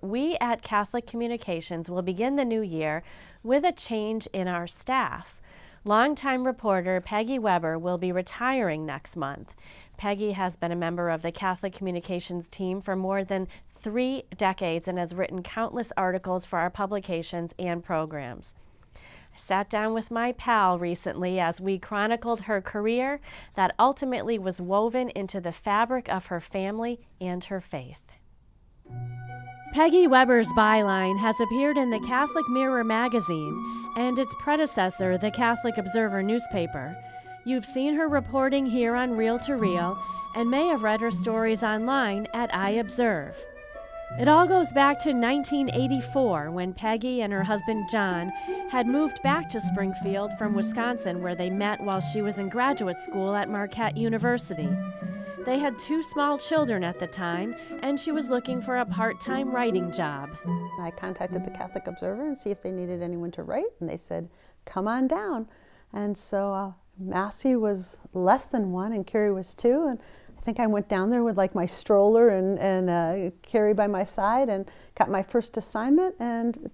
we at Catholic Communications will begin the new year with a change in our staff. Longtime reporter Peggy Weber will be retiring next month. Peggy has been a member of the Catholic Communications team for more than 3 decades and has written countless articles for our publications and programs. I sat down with my pal recently as we chronicled her career that ultimately was woven into the fabric of her family and her faith. Peggy Weber's byline has appeared in the Catholic Mirror magazine and its predecessor, the Catholic Observer newspaper. You've seen her reporting here on Reel to Reel and may have read her stories online at iObserve. It all goes back to 1984 when Peggy and her husband John had moved back to Springfield from Wisconsin, where they met while she was in graduate school at Marquette University. They had 2 small children at the time, and she was looking for a part-time writing job. I contacted the Catholic Observer and see if they needed anyone to write, and they said, come on down. And so Massey was less than 1 and Carrie was 2, and I think I went down there with like my stroller and Carrie by my side and got my first assignment, and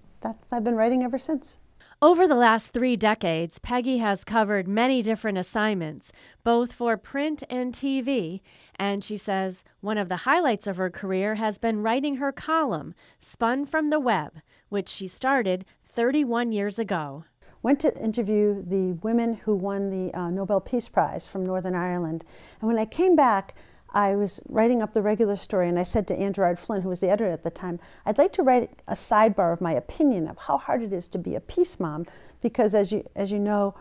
I've been writing ever since. Over the last 3 decades, Peggy has covered many different assignments, both for print and TV, and she says one of the highlights of her career has been writing her column, Spun from the Web, which she started 31 years ago. Went to interview the women who won the Nobel Peace Prize from Northern Ireland, and when I came back, I was writing up the regular story, and I said to Ann Gerard Flynn, who was the editor at the time, I'd like to write a sidebar of my opinion of how hard it is to be a peace mom, because as you know,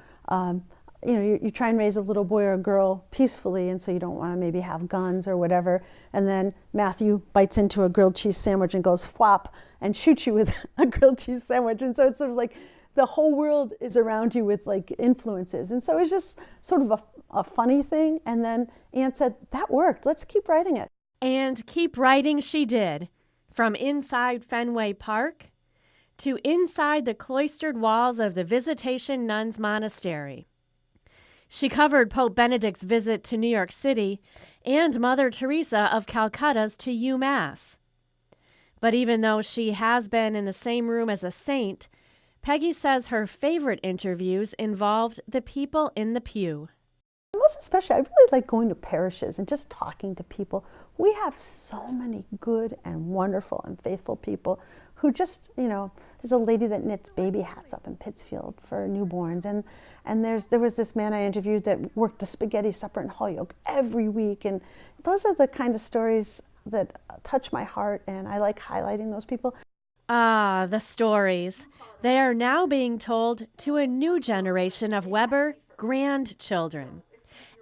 you try and raise a little boy or a girl peacefully, and so you don't want to maybe have guns or whatever, and then Matthew bites into a grilled cheese sandwich and goes whop and shoots you with a grilled cheese sandwich, and so it's sort of like the whole world is around you with like influences, and so it's just sort of a funny thing. And then Anne said, that worked, let's keep writing it. And keep writing she did, from inside Fenway Park to inside the cloistered walls of the Visitation Nuns Monastery. She covered Pope Benedict's visit to New York City and Mother Teresa of Calcutta's to UMass. But even though she has been in the same room as a saint, Peggy says her favorite interviews involved the people in the pew. Most especially, I really like going to parishes and just talking to people. We have so many good and wonderful and faithful people who just, there's a lady that knits baby hats up in Pittsfield for newborns, and there was this man I interviewed that worked the spaghetti supper in Holyoke every week, and those are the kind of stories that touch my heart, and I like highlighting those people. Ah, the stories. They are now being told to a new generation of Weber grandchildren.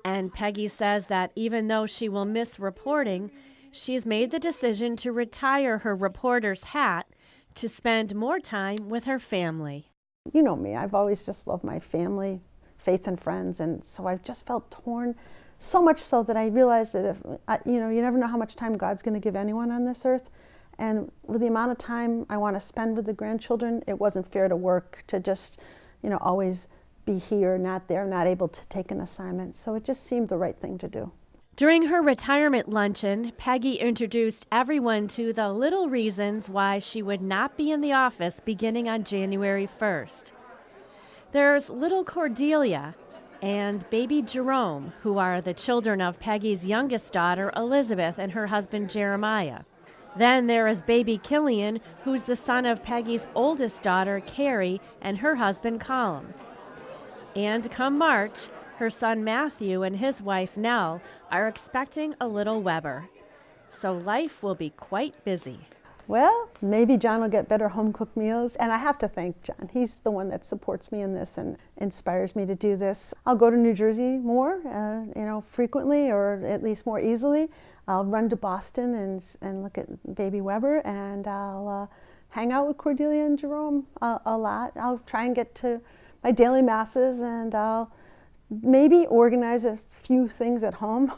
And Peggy says that even though she will miss reporting, she's made the decision to retire her reporter's hat to spend more time with her family. You know me, I've always just loved my family, faith and friends, and so I've just felt torn, so much so that I realized that if, you never know how much time God's going to give anyone on this earth. And with the amount of time I want to spend with the grandchildren, it wasn't fair to work to just, always be here, not there, not able to take an assignment. So it just seemed the right thing to do. During her retirement luncheon, Peggy introduced everyone to the little reasons why she would not be in the office beginning on January 1st. There's little Cordelia and baby Jerome, who are the children of Peggy's youngest daughter, Elizabeth, and her husband, Jeremiah. Then there is baby Killian, who's the son of Peggy's oldest daughter, Carrie, and her husband, Colum. And come March, her son Matthew and his wife Nell are expecting a little Weber. So life will be quite busy. Well, maybe John will get better home-cooked meals, and I have to thank John. He's the one that supports me in this and inspires me to do this. I'll go to New Jersey more, frequently, or at least more easily. I'll run to Boston and look at baby Weber, and I'll hang out with Cordelia and Jerome a lot. I'll try and get to my daily masses, and I'll maybe organize a few things at home,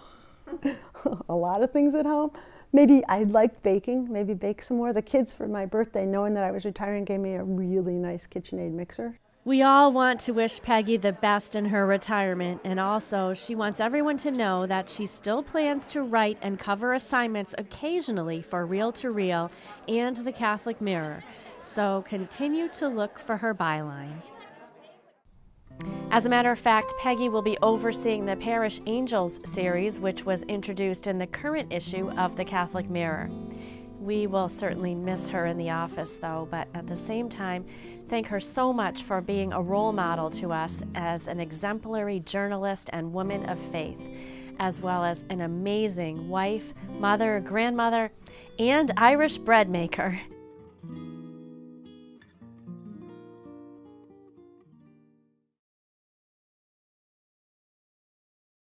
a lot of things at home. Maybe I like baking, maybe bake some more. The kids for my birthday, knowing that I was retiring, gave me a really nice KitchenAid mixer. We all want to wish Peggy the best in her retirement, and also she wants everyone to know that she still plans to write and cover assignments occasionally for Reel to Reel and the Catholic Mirror, so continue to look for her byline. As a matter of fact, Peggy will be overseeing the Parish Angels series, which was introduced in the current issue of the Catholic Mirror. We will certainly miss her in the office, though, but at the same time, thank her so much for being a role model to us as an exemplary journalist and woman of faith, as well as an amazing wife, mother, grandmother, and Irish bread maker.